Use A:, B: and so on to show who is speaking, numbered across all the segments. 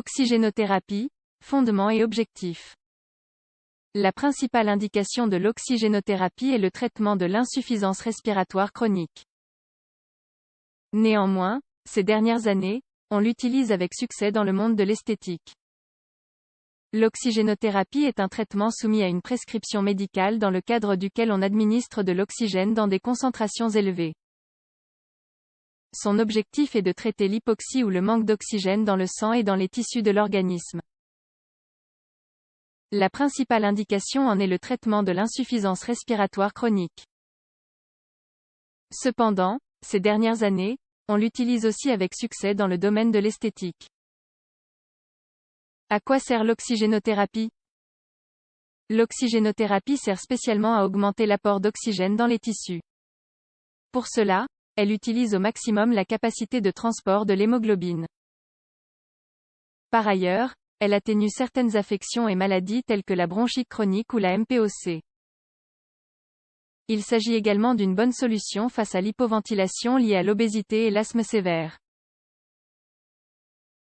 A: Oxygénothérapie, fondement et objectif. La principale indication de l'oxygénothérapie est le traitement de l'insuffisance respiratoire chronique. Néanmoins, ces dernières années, on l'utilise avec succès dans le monde de l'esthétique. L'oxygénothérapie est un traitement soumis à une prescription médicale dans le cadre duquel on administre de l'oxygène dans des concentrations élevées. Son objectif est de traiter l'hypoxie ou le manque d'oxygène dans le sang et dans les tissus de l'organisme. La principale indication en est le traitement de l'insuffisance respiratoire chronique. Cependant, ces dernières années, on l'utilise aussi avec succès dans le domaine de l'esthétique. À quoi sert l'oxygénothérapie? L'oxygénothérapie sert spécialement à augmenter l'apport d'oxygène dans les tissus. Pour cela, elle utilise au maximum la capacité de transport de l'hémoglobine. Par ailleurs, elle atténue certaines affections et maladies telles que la bronchite chronique ou la MPOC. Il s'agit également d'une bonne solution face à l'hypoventilation liée à l'obésité et l'asthme sévère.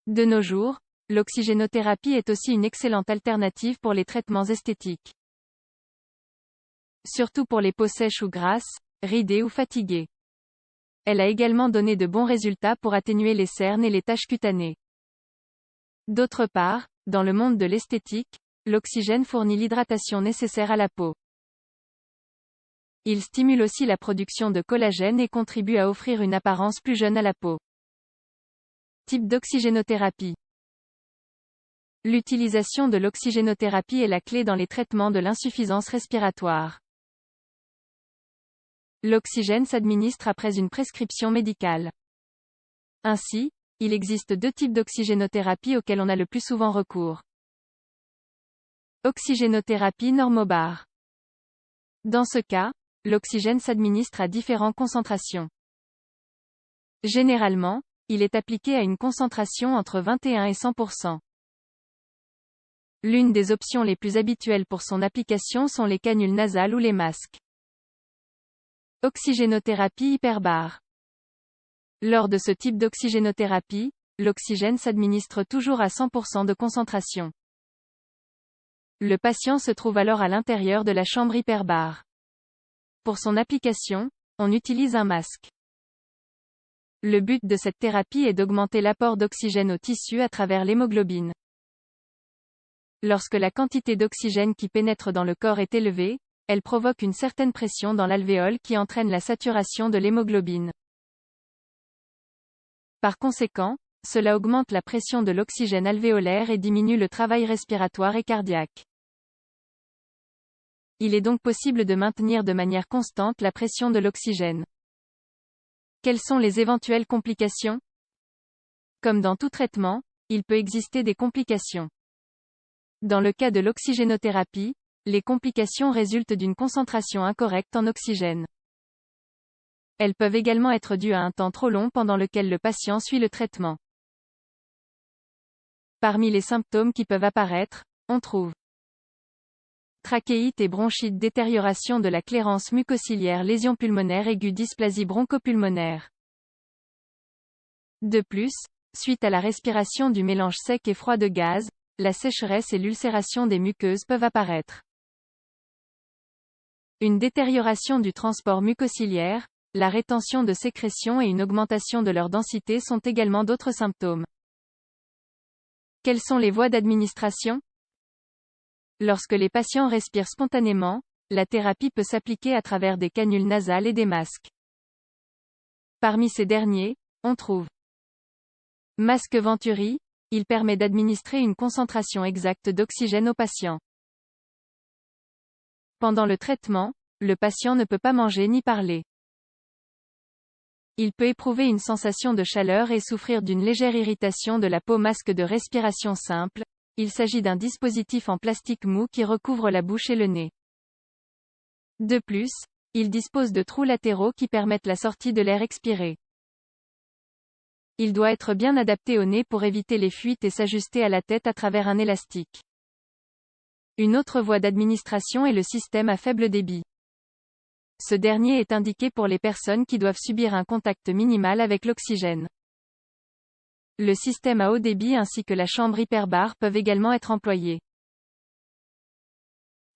A: De nos jours, l'oxygénothérapie est aussi une excellente alternative pour les traitements esthétiques. Surtout pour les peaux sèches ou grasses, ridées ou fatiguées. Elle a également donné de bons résultats pour atténuer les cernes et les taches cutanées. D'autre part, dans le monde de l'esthétique, l'oxygène fournit l'hydratation nécessaire à la peau. Il stimule aussi la production de collagène et contribue à offrir une apparence plus jeune à la peau. Type d'oxygénothérapie. L'utilisation de l'oxygénothérapie est la clé dans les traitements de l'insuffisance respiratoire. L'oxygène s'administre après une prescription médicale. Ainsi, il existe deux types d'oxygénothérapie auxquels on a le plus souvent recours. Oxygénothérapie normobare. Dans ce cas, l'oxygène s'administre à différentes concentrations. Généralement, il est appliqué à une concentration entre 21 et 100%. L'une des options les plus habituelles pour son application sont les canules nasales ou les masques. Oxygénothérapie hyperbare. Lors de ce type d'oxygénothérapie, l'oxygène s'administre toujours à 100% de concentration. Le patient se trouve alors à l'intérieur de la chambre hyperbare. Pour son application, on utilise un masque. Le but de cette thérapie est d'augmenter l'apport d'oxygène au tissu à travers l'hémoglobine. Lorsque la quantité d'oxygène qui pénètre dans le corps est élevée, elle provoque une certaine pression dans l'alvéole qui entraîne la saturation de l'hémoglobine. Par conséquent, cela augmente la pression de l'oxygène alvéolaire et diminue le travail respiratoire et cardiaque. Il est donc possible de maintenir de manière constante la pression de l'oxygène. Quelles sont les éventuelles complications? Comme dans tout traitement, il peut exister des complications. Dans le cas de l'oxygénothérapie, les complications résultent d'une concentration incorrecte en oxygène. Elles peuvent également être dues à un temps trop long pendant lequel le patient suit le traitement. Parmi les symptômes qui peuvent apparaître, on trouve trachéite et bronchite, détérioration de la clairance mucociliaire, lésion pulmonaire aiguë, dysplasie bronchopulmonaire. De plus, suite à la respiration du mélange sec et froid de gaz, la sécheresse et l'ulcération des muqueuses peuvent apparaître. Une détérioration du transport mucociliaire, la rétention de sécrétions et une augmentation de leur densité sont également d'autres symptômes. Quelles sont les voies d'administration? Lorsque les patients respirent spontanément, la thérapie peut s'appliquer à travers des canules nasales et des masques. Parmi ces derniers, on trouve masque Venturi, il permet d'administrer une concentration exacte d'oxygène au patient. Pendant le traitement, le patient ne peut pas manger ni parler. Il peut éprouver une sensation de chaleur et souffrir d'une légère irritation de la peau. Masque de respiration simple, il s'agit d'un dispositif en plastique mou qui recouvre la bouche et le nez. De plus, il dispose de trous latéraux qui permettent la sortie de l'air expiré. Il doit être bien adapté au nez pour éviter les fuites et s'ajuster à la tête à travers un élastique. Une autre voie d'administration est le système à faible débit. Ce dernier est indiqué pour les personnes qui doivent subir un contact minimal avec l'oxygène. Le système à haut débit ainsi que la chambre hyperbare peuvent également être employés.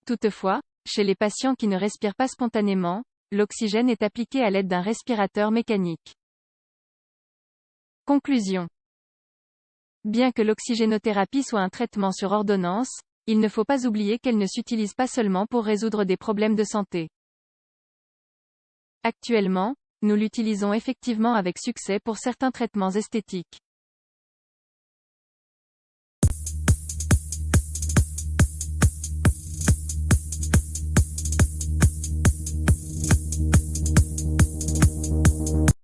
A: Toutefois, chez les patients qui ne respirent pas spontanément, l'oxygène est appliqué à l'aide d'un respirateur mécanique. Conclusion. Bien que l'oxygénothérapie soit un traitement sur ordonnance, il ne faut pas oublier qu'elle ne s'utilise pas seulement pour résoudre des problèmes de santé. Actuellement, nous l'utilisons effectivement avec succès pour certains traitements esthétiques.